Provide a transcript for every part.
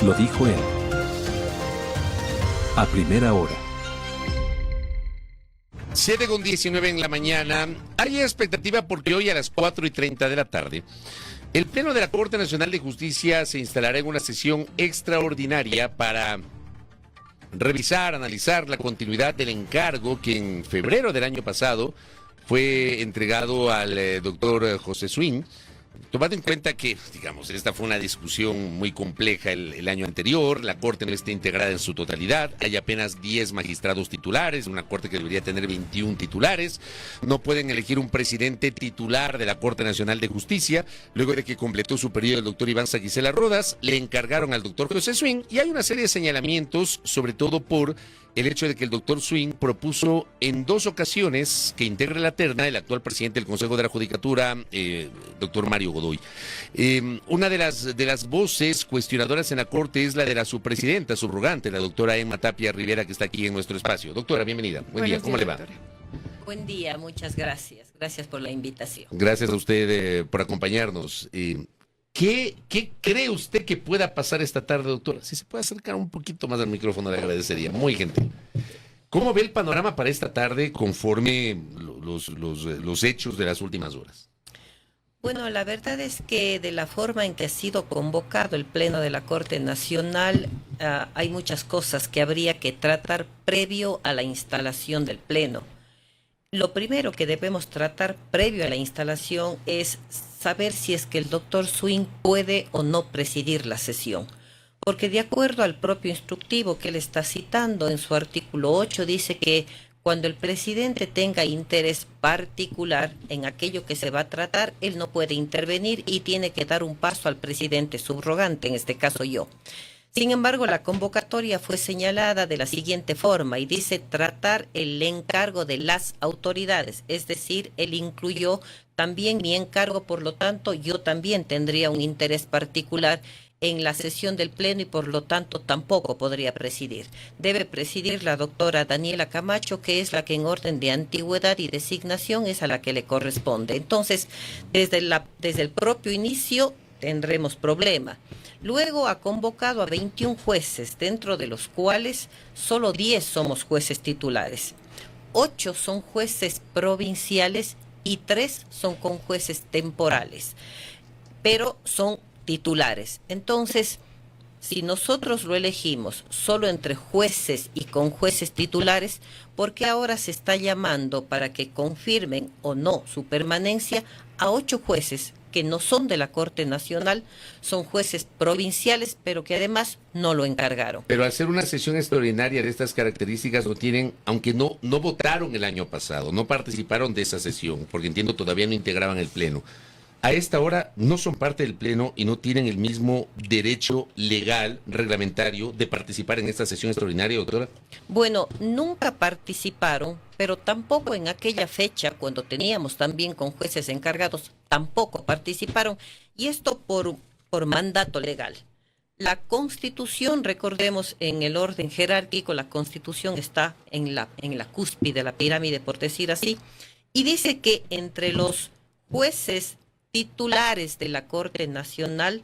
Lo dijo él. A primera hora. 7:19 en la mañana. Hay expectativa porque hoy a las 4:30 de la tarde, el Pleno de la Corte Nacional de Justicia se instalará en una sesión extraordinaria para revisar, analizar la continuidad del encargo que en febrero del año pasado fue entregado al doctor José Swing. Tomando en cuenta que, digamos, esta fue una discusión muy compleja el año anterior, la Corte no está integrada en su totalidad, hay apenas 10 magistrados titulares, una Corte que debería tener 21 titulares, no pueden elegir un presidente titular de la Corte Nacional de Justicia, luego de que completó su periodo el doctor Iván Saquicela Rodas, le encargaron al doctor José Swing y hay una serie de señalamientos, sobre todo por el hecho de que el doctor Swing propuso en 2 ocasiones que integre la terna el actual presidente del Consejo de la Judicatura, doctor Mario Godoy. Una de las voces cuestionadoras en la Corte es la de la subpresidenta subrogante, la doctora Emma Tapia Rivera, que está aquí en nuestro espacio. Doctora, bienvenida. Buen día, ¿cómo le va? Buen día, muchas gracias. Gracias por la invitación. Gracias a usted por acompañarnos. ¿Qué cree usted que pueda pasar esta tarde, doctora? Si se puede acercar un poquito más al micrófono, le agradecería. Muy gentil. ¿Cómo ve el panorama para esta tarde conforme los hechos de las últimas horas? Bueno, la verdad es que de la forma en que ha sido convocado el Pleno de la Corte Nacional, hay muchas cosas que habría que tratar previo a la instalación del Pleno. Lo primero que debemos tratar previo a la instalación es saber si es que el doctor Swing puede o no presidir la sesión. Porque de acuerdo al propio instructivo que él está citando en su artículo 8, dice que cuando el presidente tenga interés particular en aquello que se va a tratar, él no puede intervenir y tiene que dar un paso al presidente subrogante, en este caso yo. Sin embargo, la convocatoria fue señalada de la siguiente forma y dice tratar el encargo de las autoridades, es decir, él incluyó también mi encargo, por lo tanto, yo también tendría un interés particular en la sesión del Pleno y por lo tanto tampoco podría presidir. Debe presidir la doctora Daniela Camacho, que es la que en orden de antigüedad y designación es a la que le corresponde. Entonces, desde el propio inicio tendremos problema. Luego ha convocado a 21 jueces, dentro de los cuales solo 10 somos jueces titulares. 8 son jueces provinciales y 3 son con jueces temporales, pero son titulares. Entonces, si nosotros lo elegimos solo entre jueces y con jueces titulares, ¿por qué ahora se está llamando para que confirmen o no su permanencia a 8 jueces que no son de la Corte Nacional, son jueces provinciales, pero que además no lo encargaron? Pero al ser una sesión extraordinaria de estas características, no tienen, aunque no votaron el año pasado, no participaron de esa sesión, porque entiendo todavía no integraban el Pleno. A esta hora no son parte del Pleno y no tienen el mismo derecho legal, reglamentario, de participar en esta sesión extraordinaria, doctora. Bueno, nunca participaron, pero tampoco en aquella fecha, cuando teníamos también con jueces encargados, tampoco participaron, y esto por mandato legal. La Constitución, recordemos, en el orden jerárquico, la Constitución está en la cúspide de la pirámide, por decir así, y dice que entre los jueces titulares de la Corte Nacional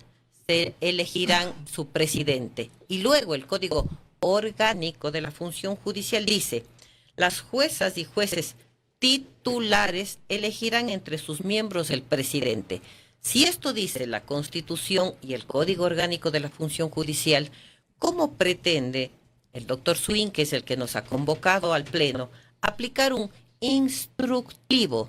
se elegirán su presidente. Y luego el Código Orgánico de la Función Judicial dice: las juezas y jueces titulares elegirán entre sus miembros el presidente. Si esto dice la Constitución y el Código Orgánico de la Función Judicial, ¿cómo pretende el doctor Swing, que es el que nos ha convocado al Pleno, aplicar un instructivo?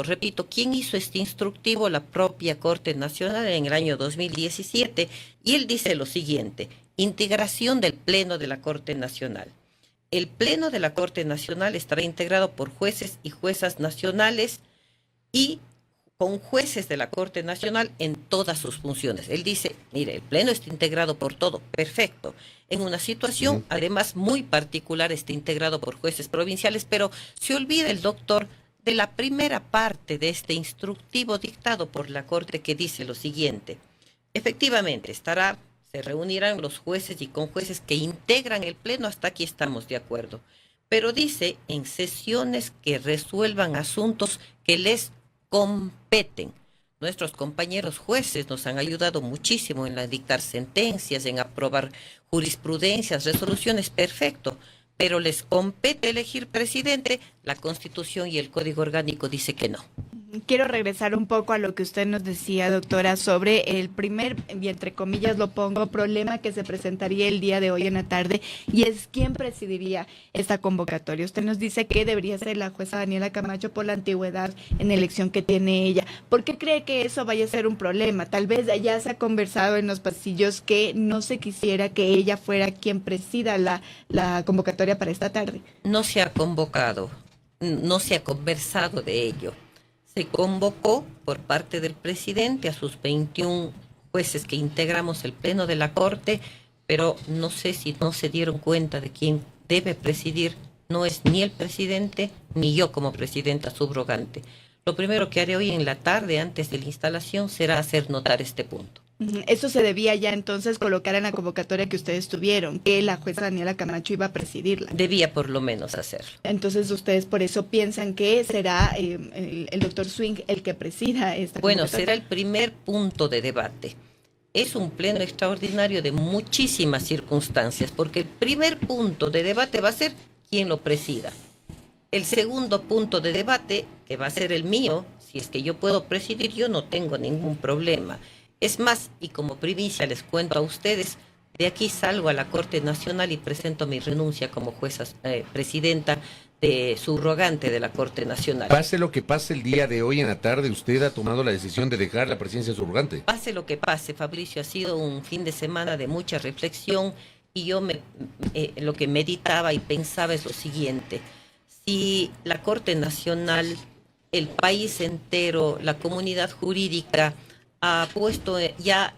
Repito, ¿quién hizo este instructivo? La propia Corte Nacional en el año 2017, y él dice lo siguiente: integración del Pleno de la Corte Nacional. El Pleno de la Corte Nacional estará integrado por jueces y juezas nacionales y con jueces de la Corte Nacional en todas sus funciones. Él dice, mire, el Pleno está integrado por todo, perfecto. En una situación, además, muy particular, está integrado por jueces provinciales, pero se olvida el doctor de la primera parte de este instructivo dictado por la Corte, que dice lo siguiente: efectivamente, se reunirán los jueces y conjueces que integran el Pleno, hasta aquí estamos de acuerdo, pero dice en sesiones que resuelvan asuntos que les competen, Nuestros compañeros jueces nos han ayudado muchísimo en dictar sentencias, en aprobar jurisprudencias, resoluciones, perfecto. Pero les compete elegir presidente, la Constitución y el Código Orgánico dice que no. Quiero regresar un poco a lo que usted nos decía, doctora, sobre el primer, y entre comillas lo pongo, problema que se presentaría el día de hoy en la tarde, y es quién presidiría esta convocatoria. Usted nos dice que debería ser la jueza Daniela Camacho por la antigüedad en elección que tiene ella. ¿Por qué cree que eso vaya a ser un problema? Tal vez ya se ha conversado en los pasillos que no se quisiera que ella fuera quien presida la convocatoria para esta tarde. No se ha convocado, no se ha conversado de ello. Se convocó por parte del presidente a sus 21 jueces que integramos el Pleno de la Corte, pero no sé si no se dieron cuenta de quién debe presidir. No es ni el presidente ni yo como presidenta subrogante. Lo primero que haré hoy en la tarde, antes de la instalación, será hacer notar este punto. Eso se debía ya entonces colocar en la convocatoria que ustedes tuvieron, que la jueza Daniela Camacho iba a presidirla. Debía por lo menos hacerlo. Entonces ustedes por eso piensan que será el doctor Swing el que presida esta Bueno, convocatoria. será el primer punto de debate. Es un pleno extraordinario de muchísimas circunstancias, porque el primer punto de debate va a ser quién lo presida. El segundo punto de debate, que va a ser el mío, si es que yo puedo presidir, yo no tengo ningún problema. Es más, y como primicia les cuento a ustedes, de aquí salgo a la Corte Nacional y presento mi renuncia como jueza presidenta subrogante de la Corte Nacional. Pase lo que pase el día de hoy en la tarde, usted ha tomado la decisión de dejar la presidencia subrogante. Pase lo que pase, Fabricio, ha sido un fin de semana de mucha reflexión y yo lo que meditaba y pensaba es lo siguiente. Si la Corte Nacional, el país entero, la comunidad jurídica ha puesto ya,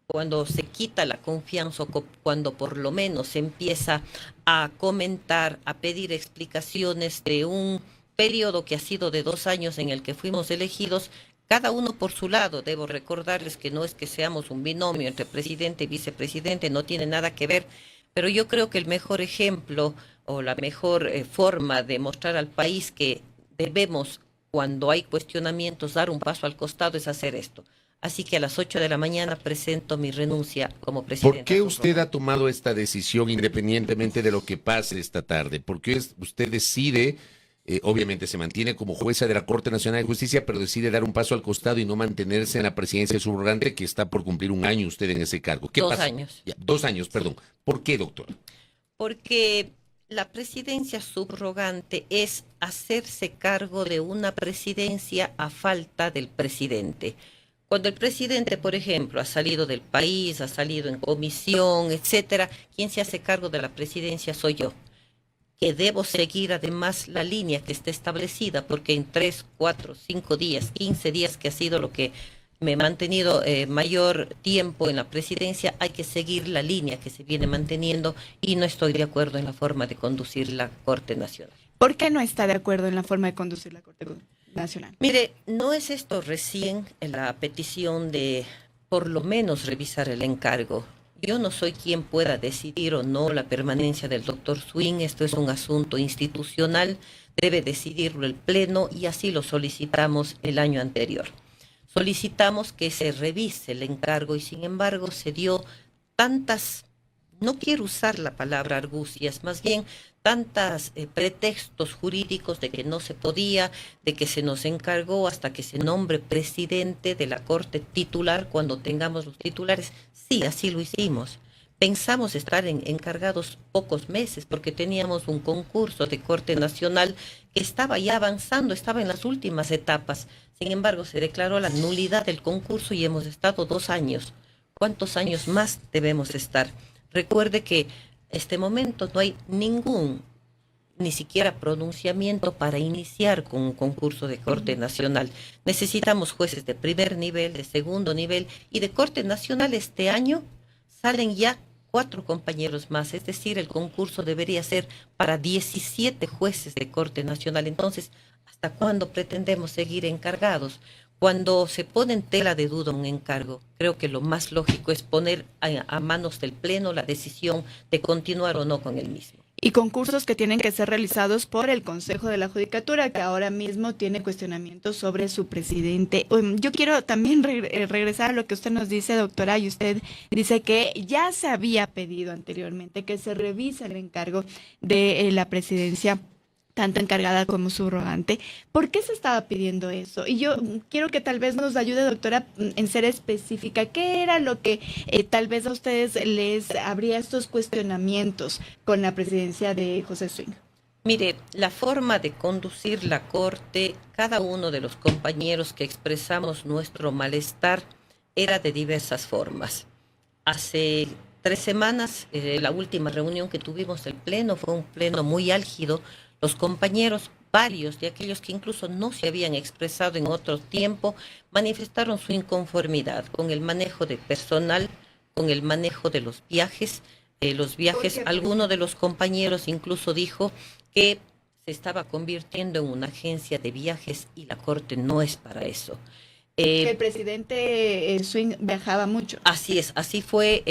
cuando se quita la confianza, cuando por lo menos se empieza a comentar, a pedir explicaciones de un periodo que ha sido de 2 años en el que fuimos elegidos, cada uno por su lado. Debo recordarles que no es que seamos un binomio entre presidente y vicepresidente, no tiene nada que ver, pero yo creo que el mejor ejemplo o la mejor forma de mostrar al país que debemos, cuando hay cuestionamientos, dar un paso al costado es hacer esto. Así que a las 8 de la mañana presento mi renuncia como presidenta. ¿Por qué usted ha tomado esta decisión independientemente de lo que pase esta tarde? ¿Por qué usted decide, obviamente se mantiene como jueza de la Corte Nacional de Justicia, pero decide dar un paso al costado y no mantenerse en la presidencia subrogante, que está por cumplir 1 año usted en ese cargo? ¿Qué 2 pasa? años. Ya, 2 años, perdón. ¿Por qué, doctor? Porque la presidencia subrogante es hacerse cargo de una presidencia a falta del presidente. Cuando el presidente, por ejemplo, ha salido del país, ha salido en comisión, etcétera, quien se hace cargo de la presidencia soy yo, que debo seguir además la línea que está establecida, porque en 3, 4, 5 días, 15 días, que ha sido lo que me he mantenido mayor tiempo en la presidencia, hay que seguir la línea que se viene manteniendo y no estoy de acuerdo en la forma de conducir la Corte Nacional. ¿Por qué no está de acuerdo en la forma de conducir la Corte Nacional? Mire, no es esto recién en la petición de por lo menos revisar el encargo. Yo no soy quien pueda decidir o no la permanencia del doctor Swing. Esto es un asunto institucional, debe decidirlo el Pleno y así lo solicitamos el año anterior. Solicitamos que se revise el encargo y sin embargo se dio tantas, no quiero usar la palabra argucias, más bien tantos pretextos jurídicos de que no se podía, de que se nos encargó hasta que se nombre presidente de la Corte titular cuando tengamos los titulares. Sí, así lo hicimos. Pensamos estar encargados pocos meses porque teníamos un concurso de Corte Nacional que estaba ya avanzando, estaba en las últimas etapas. Sin embargo, se declaró la nulidad del concurso y hemos estado 2 años. ¿Cuántos años más debemos estar? Recuerde que en este momento no hay ni siquiera pronunciamiento para iniciar con un concurso de Corte Nacional. Necesitamos jueces de primer nivel, de segundo nivel y de Corte Nacional este año salen ya 4 compañeros más, es decir, el concurso debería ser para 17 jueces de Corte Nacional. Entonces, ¿hasta cuándo pretendemos seguir encargados? Cuando se pone en tela de duda un encargo, creo que lo más lógico es poner a manos del Pleno la decisión de continuar o no con el mismo. Y concursos que tienen que ser realizados por el Consejo de la Judicatura, que ahora mismo tiene cuestionamientos sobre su presidente. Yo quiero también regresar a lo que usted nos dice, doctora, y usted dice que ya se había pedido anteriormente que se revise el encargo de la presidencia, tanto encargada como subrogante. ¿Por qué se estaba pidiendo eso? Y yo quiero que tal vez nos ayude, doctora, en ser específica. ¿Qué era lo que tal vez a ustedes les habría estos cuestionamientos con la presidencia de José Swing? Mire, la forma de conducir la Corte, cada uno de los compañeros que expresamos nuestro malestar era de diversas formas. Hace 3 semanas, la última reunión que tuvimos del Pleno fue un pleno muy álgido. Los compañeros, varios de aquellos que incluso no se habían expresado en otro tiempo, manifestaron su inconformidad con el manejo de personal, con el manejo de los viajes. Alguno de los compañeros incluso dijo que se estaba convirtiendo en una agencia de viajes y la Corte no es para eso. Que el presidente Swing viajaba mucho. Así es, así fue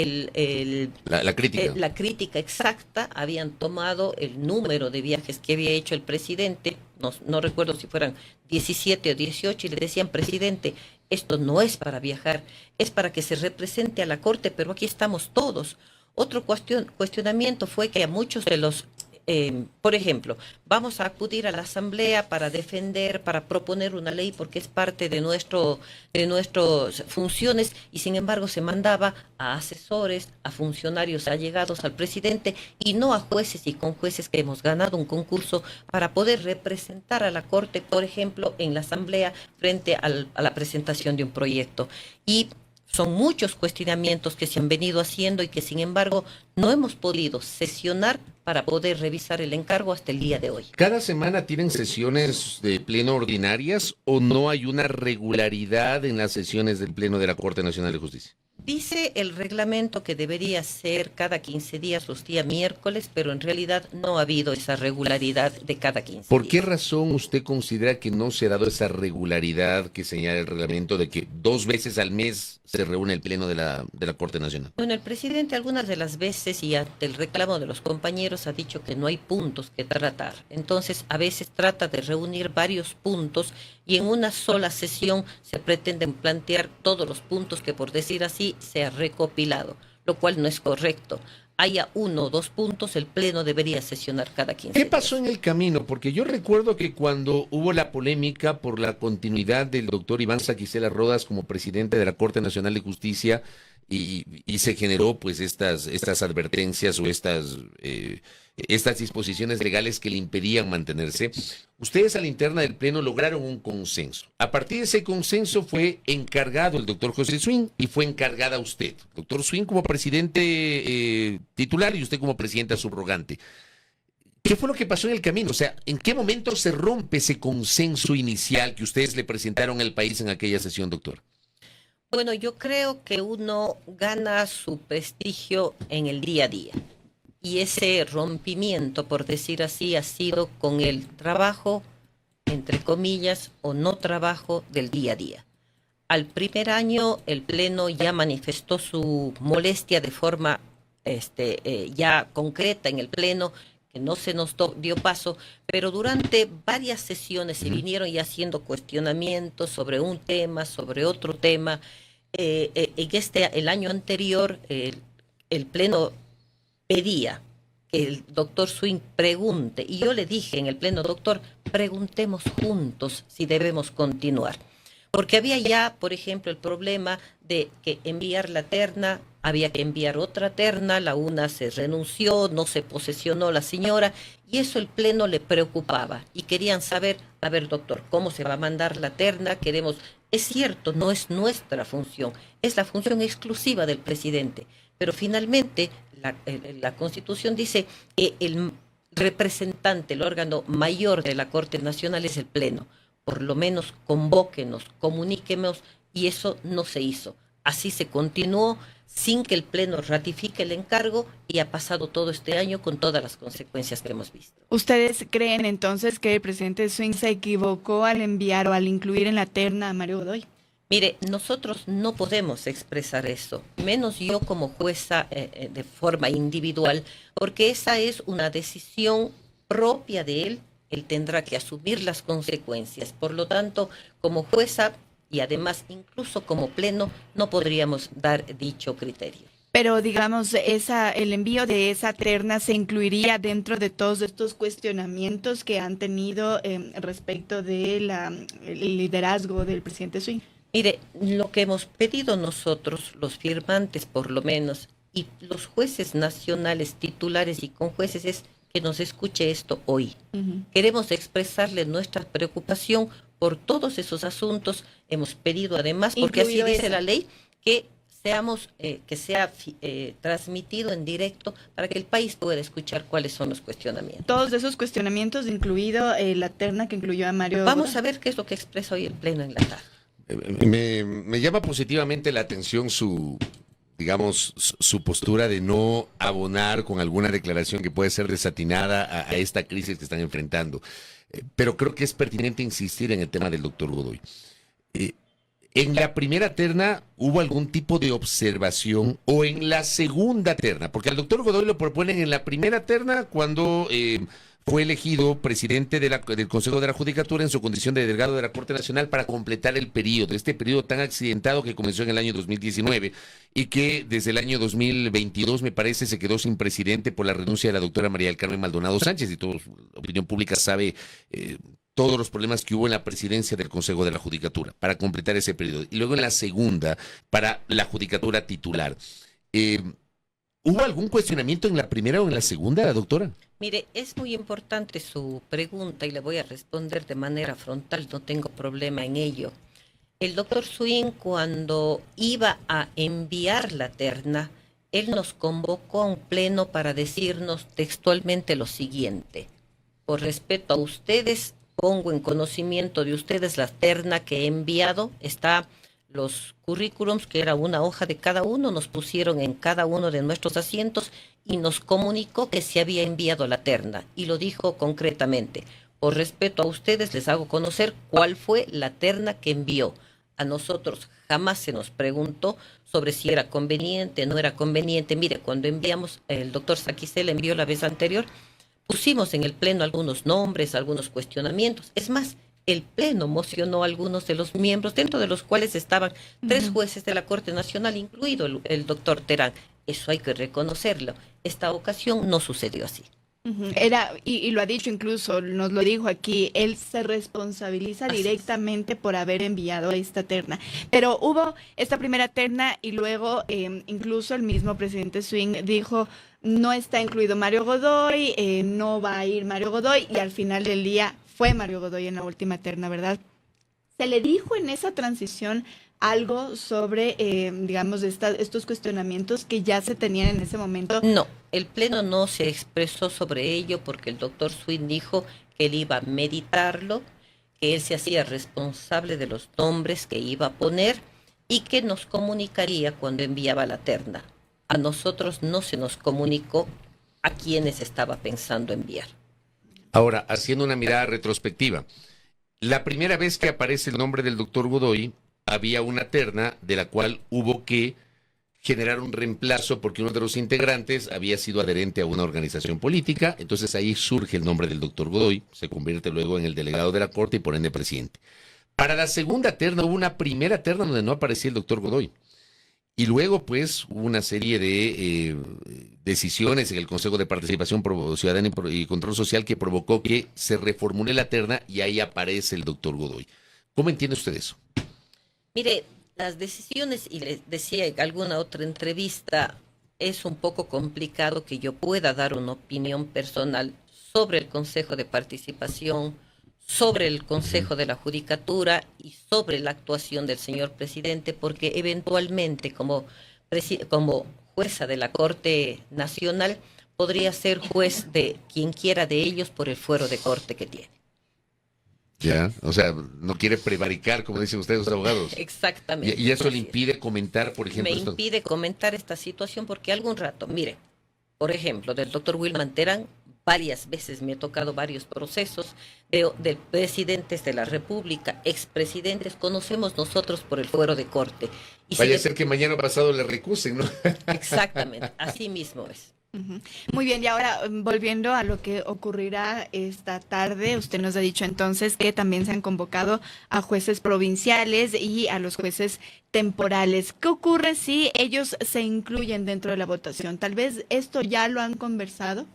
La crítica. la crítica exacta. Habían tomado el número de viajes que había hecho el presidente, no recuerdo si fueran 17 o 18, y le decían: presidente, esto no es para viajar, es para que se represente a la Corte, pero aquí estamos todos. Otro cuestionamiento fue que a muchos de los por ejemplo, vamos a acudir a la Asamblea para defender, para proponer una ley porque es parte de nuestras funciones, y sin embargo se mandaba a asesores, a funcionarios allegados al presidente y no a jueces, y con jueces que hemos ganado un concurso para poder representar a la Corte, por ejemplo, en la Asamblea frente a la presentación de un proyecto. Y son muchos cuestionamientos que se han venido haciendo y que, sin embargo, no hemos podido sesionar para poder revisar el encargo hasta el día de hoy. ¿Cada semana tienen sesiones de pleno ordinarias o no hay una regularidad en las sesiones del Pleno de la Corte Nacional de Justicia? Dice el reglamento que debería ser cada 15 días, los días miércoles, pero en realidad no ha habido esa regularidad de cada 15 días. ¿Por qué razón usted considera que no se ha dado esa regularidad que señala el reglamento de que 2 veces al mes se reúne el Pleno de la Corte Nacional? Bueno, el presidente algunas de las veces, y ante el reclamo de los compañeros, ha dicho que no hay puntos que tratar. Entonces, a veces trata de reunir varios puntos y en una sola sesión se pretenden plantear todos los puntos que, por decir así, se ha recopilado, lo cual no es correcto. Haya 1 o 2 puntos, el Pleno debería sesionar cada 15 días. ¿Qué pasó en el camino? Porque yo recuerdo que cuando hubo la polémica por la continuidad del doctor Iván Saquicela Rodas como presidente de la Corte Nacional de Justicia y se generó pues estas advertencias o estas disposiciones legales que le impedían mantenerse, ustedes a la interna del Pleno lograron un consenso. A partir de ese consenso fue encargado el doctor José Swing y fue encargada usted, doctor Swing, como presidente titular y usted como presidenta subrogante. ¿Qué fue lo que pasó en el camino? O sea, ¿en qué momento se rompe ese consenso inicial que ustedes le presentaron al país en aquella sesión, doctor? Bueno, yo creo que uno gana su prestigio en el día a día. Y ese rompimiento, por decir así, ha sido con el trabajo, entre comillas, o no trabajo del día a día. Al primer año, el Pleno ya manifestó su molestia de forma ya concreta en el Pleno, que no se nos dio paso, pero durante varias sesiones se vinieron ya haciendo cuestionamientos sobre un tema, sobre otro tema. El año anterior, el Pleno pedía que el doctor Swing pregunte, y yo le dije en el Pleno: doctor, preguntemos juntos si debemos continuar. Porque había ya, por ejemplo, el problema de que enviar la terna, había que enviar otra terna, la una se renunció, no se posesionó la señora, y eso el Pleno le preocupaba. Y querían saber: a ver, doctor, ¿cómo se va a mandar la terna? Es cierto, no es nuestra función, es la función exclusiva del presidente. Pero finalmente la Constitución dice que el representante, el órgano mayor de la Corte Nacional es el Pleno. Por lo menos convóquenos, comuníquenos, y eso no se hizo. Así se continuó sin que el Pleno ratifique el encargo y ha pasado todo este año con todas las consecuencias que hemos visto. ¿Ustedes creen entonces que el presidente Swing se equivocó al enviar o al incluir en la terna a Mario Godoy? Mire, nosotros no podemos expresar eso, menos yo como jueza de forma individual, porque esa es una decisión propia de él. Él tendrá que asumir las consecuencias. Por lo tanto, como jueza y además incluso como pleno, no podríamos dar dicho criterio. Pero digamos, el envío de esa terna se incluiría dentro de todos estos cuestionamientos que han tenido respecto de el liderazgo del presidente Swing. Mire, lo que hemos pedido nosotros, los firmantes por lo menos, y los jueces nacionales titulares y conjueces, es que nos escuche esto hoy. Queremos expresarle nuestra preocupación por todos esos asuntos. Hemos pedido además, porque así dice la ley, que sea transmitido en directo para que el país pueda escuchar cuáles son los cuestionamientos. Todos esos cuestionamientos, incluido la terna que incluyó a Mario. Vamos a ver qué es lo que expresa hoy el Pleno en la tarde. Me llama positivamente la atención su postura de no abonar con alguna declaración que puede ser desatinada a esta crisis que están enfrentando. Pero creo que es pertinente insistir en el tema del doctor Godoy. ¿En la primera terna hubo algún tipo de observación o en la segunda terna? Porque al doctor Godoy lo proponen en la primera terna cuando fue elegido presidente del Consejo de la Judicatura en su condición de delegado de la Corte Nacional para completar este periodo tan accidentado que comenzó en el año 2019 y que desde el año 2022, me parece, se quedó sin presidente por la renuncia de la doctora María del Carmen Maldonado Sánchez, y toda la opinión pública sabe todos los problemas que hubo en la presidencia del Consejo de la Judicatura para completar ese periodo. Y luego en la segunda, para la Judicatura titular. ¿Hubo algún cuestionamiento en la primera o en la segunda, doctora? Mire, es muy importante su pregunta y le voy a responder de manera frontal, no tengo problema en ello. El doctor Swing, cuando iba a enviar la terna, él nos convocó a un pleno para decirnos textualmente lo siguiente: por respeto a ustedes, pongo en conocimiento de ustedes la terna que he enviado, está los currículums, que era una hoja de cada uno, nos pusieron en cada uno de nuestros asientos y nos comunicó que se había enviado la terna, y lo dijo concretamente: por respeto a ustedes les hago conocer cuál fue la terna que envió. A nosotros jamás se nos preguntó sobre si era conveniente, no era conveniente. Mire, cuando enviamos, el doctor Saquicela envió la vez anterior, pusimos en el pleno algunos nombres, algunos cuestionamientos. Es más, el pleno mocionó a algunos de los miembros, dentro de los cuales estaban 3 jueces de la Corte Nacional, incluido el doctor Terán. Eso hay que reconocerlo. Esta ocasión no sucedió así. Y lo ha dicho, incluso nos lo dijo aquí, él se responsabiliza directamente por haber enviado esta terna. Pero hubo esta primera terna y luego incluso el mismo presidente Swing dijo: no está incluido Mario Godoy, no va a ir Mario Godoy, y al final del día fue Mario Godoy en la última terna, ¿verdad? ¿Se le dijo en esa transición algo sobre, digamos, estos cuestionamientos que ya se tenían en ese momento? No, el Pleno no se expresó sobre ello porque el doctor Swing dijo que él iba a meditarlo, que él se hacía responsable de los nombres que iba a poner y que nos comunicaría cuando enviaba la terna. A nosotros no se nos comunicó a quienes estaba pensando enviar. Ahora, haciendo una mirada retrospectiva, la primera vez que aparece el nombre del doctor Godoy, había una terna de la cual hubo que generar un reemplazo porque uno de los integrantes había sido adherente a una organización política. Entonces ahí surge el nombre del doctor Godoy, se convierte luego en el delegado de la Corte y por ende presidente. Para la segunda terna hubo una primera terna donde no aparecía el doctor Godoy. Y luego, pues, hubo una serie de decisiones en el Consejo de Participación Ciudadana y Control Social que provocó que se reformule la terna y ahí aparece el doctor Godoy. ¿Cómo entiende usted eso? Mire, las decisiones, y les decía en alguna otra entrevista, es un poco complicado que yo pueda dar una opinión personal sobre el Consejo de Participación, sobre el Consejo de la Judicatura y sobre la actuación del señor presidente, porque eventualmente como jueza de la Corte Nacional podría ser juez de quien quiera de ellos por el fuero de corte que tiene. Ya, o sea, no quiere prevaricar, como dicen ustedes los abogados. Exactamente. Y eso le impide comentar, por ejemplo. Me impide comentar esta situación porque algún rato, mire, por ejemplo, del doctor Wilman Terán, varias veces me ha tocado varios procesos de presidentes de la República, expresidentes, conocemos nosotros por el fuero de corte. Y Vaya a ser que mañana pasado le recusen, ¿no? Exactamente, así mismo es. Muy bien, y ahora volviendo a lo que ocurrirá esta tarde, usted nos ha dicho entonces que también se han convocado a jueces provinciales y a los jueces temporales. ¿Qué ocurre si ellos se incluyen dentro de la votación? Tal vez esto ya lo han conversado.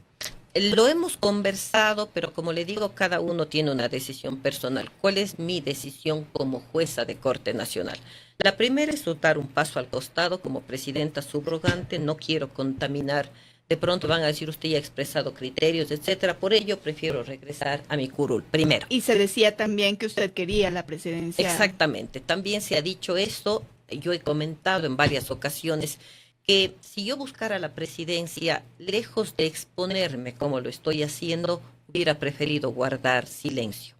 Lo hemos conversado, pero como le digo, cada uno tiene una decisión personal. ¿Cuál es mi decisión como jueza de Corte Nacional? La primera es dar un paso al costado como presidenta subrogante. No quiero contaminar. De pronto van a decir usted ya ha expresado criterios, etcétera. Por ello prefiero regresar a mi curul primero. Y se decía también que usted quería la presidencia. Exactamente. También se ha dicho esto. Yo he comentado en varias ocasiones que si yo buscara la presidencia, lejos de exponerme como lo estoy haciendo, hubiera preferido guardar silencio.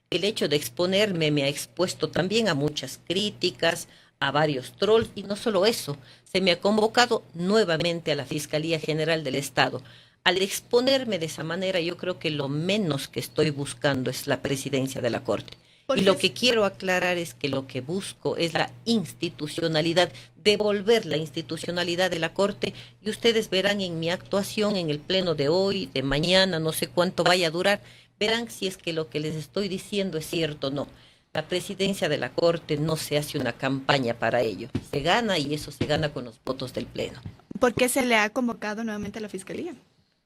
El hecho de exponerme me ha expuesto también a muchas críticas, a varios trolls, y no solo eso, se me ha convocado nuevamente a la Fiscalía General del Estado. Al exponerme de esa manera, yo creo que lo menos que estoy buscando es la presidencia de la Corte. Y lo que quiero aclarar es que lo que busco es la institucionalidad, devolver la institucionalidad de la Corte, y ustedes verán en mi actuación en el pleno de hoy, de mañana, no sé cuánto vaya a durar, verán si es que lo que les estoy diciendo es cierto o no. La presidencia de la Corte no se hace una campaña para ello, se gana, y eso se gana con los votos del pleno. ¿Por qué se le ha convocado nuevamente a la Fiscalía?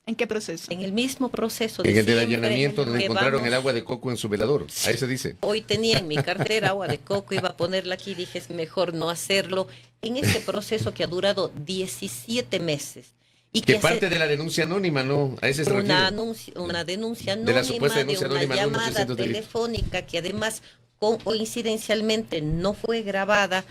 ¿En qué proceso? En el mismo proceso En el del siempre, allanamiento donde que encontraron vamos. el agua de coco en su velador. Ahí se dice. Hoy tenía en mi cartera agua de coco, iba a ponerla aquí, dije es mejor no hacerlo. En este proceso que ha durado 17 meses. Y Que que parte de la denuncia anónima, ¿no? A ese se refiere. una denuncia De la anónima, supuesta denuncia de una anónima, llamada 1800 de Ley. telefónica que además coincidencialmente no fue grabada.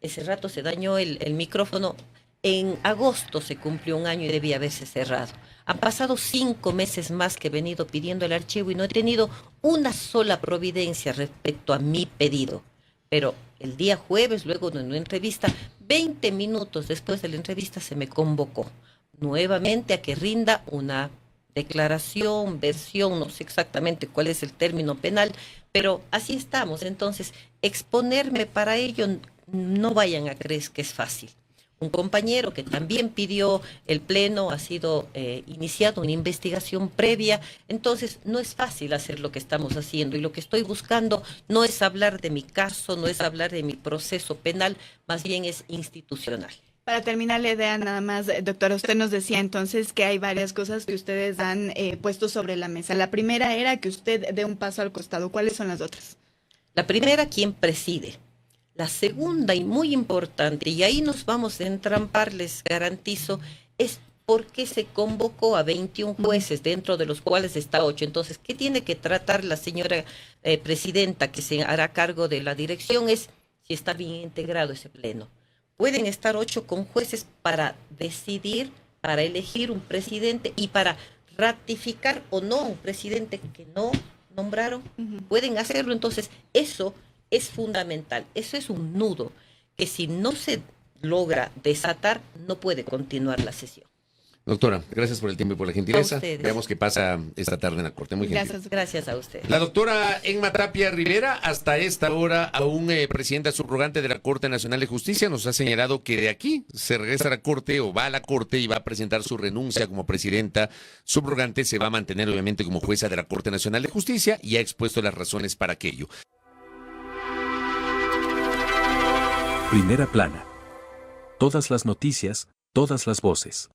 Ese rato se dañó el micrófono. En agosto se cumplió un año y debía haberse cerrado. Han pasado 5 meses más que he venido pidiendo el archivo y no he tenido una sola providencia respecto a mi pedido. Pero el día jueves, luego de una entrevista, 20 minutos después de la entrevista se me convocó nuevamente a que rinda una declaración, versión, no sé exactamente cuál es el término penal, pero así estamos. Entonces, exponerme para ello, no vayan a creer que es fácil. Un compañero que también pidió el pleno, ha sido iniciado una investigación previa, entonces no es fácil hacer lo que estamos haciendo, y lo que estoy buscando no es hablar de mi caso, no es hablar de mi proceso penal, más bien es institucional. Para terminar la idea nada más, doctora, usted nos decía entonces que hay varias cosas que ustedes han puesto sobre la mesa. La primera era que usted dé un paso al costado. ¿Cuáles son las otras? La primera, ¿quién preside? La segunda, y muy importante, y ahí nos vamos a entrampar, les garantizo, es por qué se convocó a 21 jueces, dentro de los cuales está 8. Entonces, ¿qué tiene que tratar la señora presidenta que se hará cargo de la dirección? Es si está bien integrado ese pleno. Pueden estar 8 con jueces para decidir, para elegir un presidente y para ratificar o no un presidente que no nombraron. Pueden hacerlo. Entonces, eso es fundamental. Eso es un nudo que si no se logra desatar, no puede continuar la sesión. Doctora, gracias por el tiempo y por la gentileza. A ustedes. Veamos qué pasa esta tarde en la Corte. Muy gentil. Gracias a usted. La doctora Emma Tapia Rivera, hasta esta hora, aún presidenta subrogante de la Corte Nacional de Justicia, nos ha señalado que de aquí se regresa a la Corte o va a la Corte y va a presentar su renuncia como presidenta subrogante. Se va a mantener obviamente como jueza de la Corte Nacional de Justicia y ha expuesto las razones para aquello. Primera plana. Todas las noticias, todas las voces.